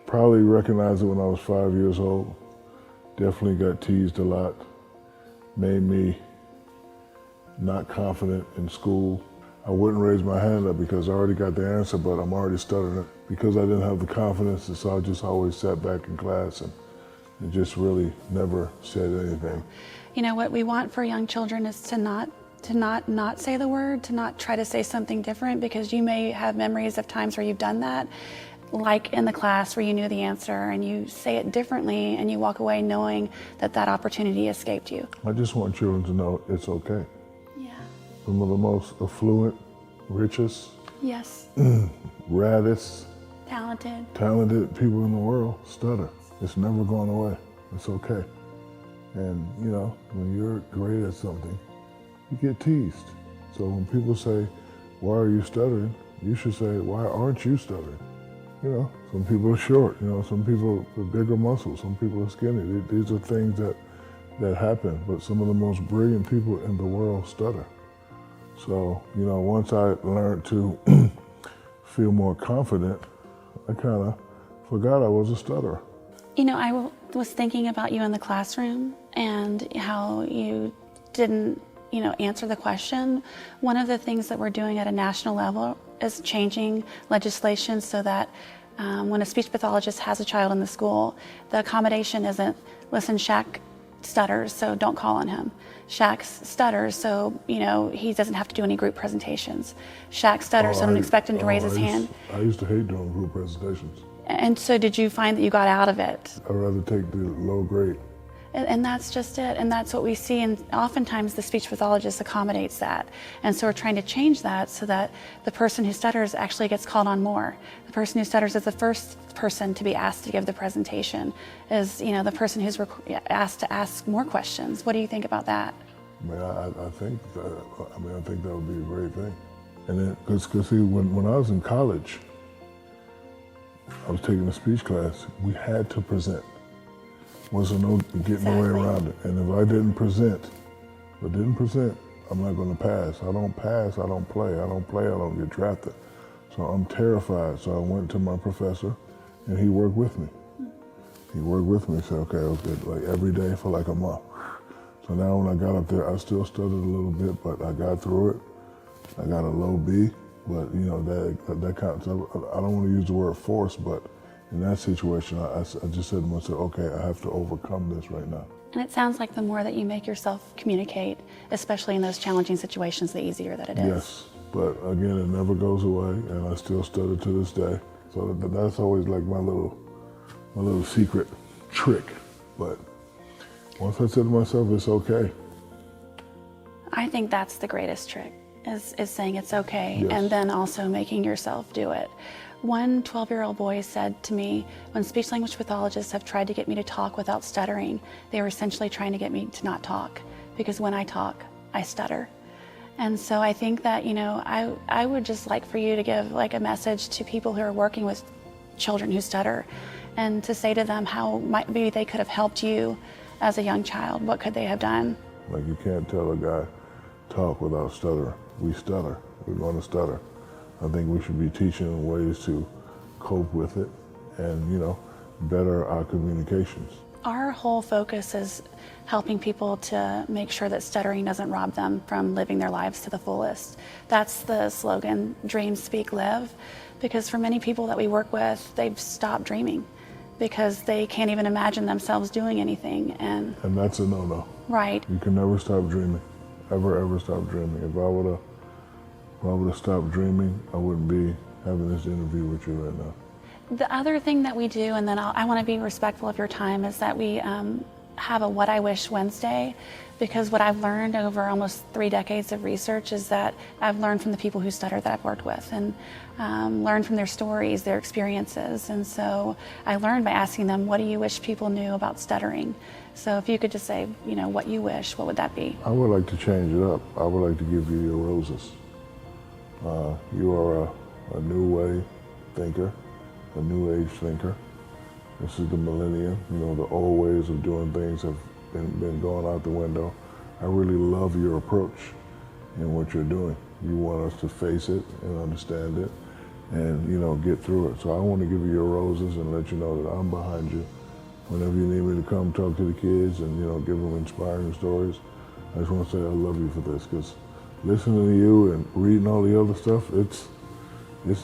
Probably recognized it when I was 5 years old. Definitely got teased a lot. Made me not confident in school. I wouldn't raise my hand up because I already got the answer, but I'm already stuttering. Because I didn't have the confidence, and so I just always sat back in class and just really never said anything. You know, what we want for young children is to not say the word, to not try to say something different, because you may have memories of times where you've done that, like in the class where you knew the answer and you say it differently and you walk away knowing that that opportunity escaped you. I just want children to know it's okay. Yeah. Some of the most affluent, richest, Yes. raddest, talented people in the world stutter. It's never going away. It's okay. And you know, when you're great at something, you get teased. So when people say, why are you stuttering? You should say, why aren't you stuttering? You know, some people are short, you know, some people with bigger muscles, some people are skinny. These are things that happen, but some of the most brilliant people in the world stutter. So, you know, once I learned to feel more confident, I kind of forgot I was a stutterer. You know, I was thinking about you in the classroom and how you didn't, you know, answer the question. One of the things that we're doing at a national level is changing legislation so that when a speech pathologist has a child in the school, the accommodation isn't, listen, Shaq stutters, so don't call on him. Shaq stutters, so, you know, he doesn't have to do any group presentations. Shaq stutters, so don't expect him to raise his hand. I used to hate doing group presentations. And so did you find that you got out of it? I'd rather take the low grade. And that's just it, and that's what we see, and oftentimes the speech pathologist accommodates that. And so we're trying to change that so that the person who stutters actually gets called on more. The person who stutters is the first person to be asked to give the presentation, is, you know, the person who's asked to ask more questions. What do you think about that? I mean, I think that would be a great thing. And then, because see, when I was in college, I was taking a speech class. We had to present. Wasn't no getting away around it. And if I didn't present, I'm not going to pass. I don't pass, I don't play. I don't play, I don't get drafted. So I'm terrified. So I went to my professor, and he worked with me. He worked with me. Said, okay, like every day for like a month. So now when I got up there, I still stuttered a little bit, but I got through it. I got a low B, but you know that counts. I don't want to use the word force, but in that situation, I just said to myself, okay, I have to overcome this right now. And it sounds like the more that you make yourself communicate, especially in those challenging situations, the easier that it is. Yes, but again, it never goes away, and I still stutter to this day. So that's always like my little secret trick. But once I said to myself, it's okay. I think that's the greatest trick, is saying it's okay, Yes. and then also making yourself do it. One 12-year-old boy said to me, when speech language pathologists have tried to get me to talk without stuttering, they were essentially trying to get me to not talk, because when I talk, I stutter. And so I think that, you know, I would just like for you to give like a message to people who are working with children who stutter, and to say to them how maybe they could have helped you as a young child. What could they have done? Like, you can't tell a guy talk without stuttering. We stutter. We're going to stutter. I think we should be teaching ways to cope with it and, you know, better our communications. Our whole focus is helping people to make sure that stuttering doesn't rob them from living their lives to the fullest. That's the slogan, Dream, Speak, Live, because for many people that we work with, they've stopped dreaming because they can't even imagine themselves doing anything. And that's a no-no. Right. You can never stop dreaming, ever stop dreaming. If I would have stopped dreaming, I wouldn't be having this interview with you right now. The other thing that we do, and then I want to be respectful of your time, is that we have a What I Wish Wednesday, because what I've learned over almost 3 decades of research is that I've learned from the people who stutter that I've worked with, and learned from their stories, their experiences. And so I learned by asking them, what do you wish people knew about stuttering? So if you could just say, you know, what you wish, what would that be? I would like to change it up. I would like to give you your roses. You are a new way thinker, a new age thinker. This is the millennium. You know, the old ways of doing things have been going out the window. I really love your approach in what you're doing. You want us to face it and understand it and, you know, get through it. So I want to give you your roses and let you know that I'm behind you. Whenever you need me to come talk to the kids and, you know, give them inspiring stories, I just want to say I love you for this, because listening to you and reading all the other stuff, it's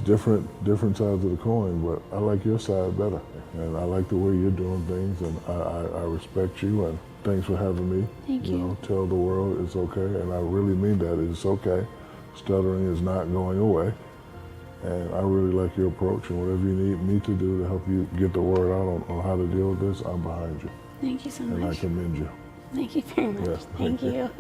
different sides of the coin, but I like your side better. And I like the way you're doing things, and I respect you, and thanks for having me. Thank you. You know, tell the world it's okay, and I really mean that. It's okay. Stuttering is not going away. And I really like your approach, and whatever you need me to do to help you get the word out on how to deal with this, I'm behind you. Thank you so And I much. commend you. Thank you very much. Yes, Thank thank you. you.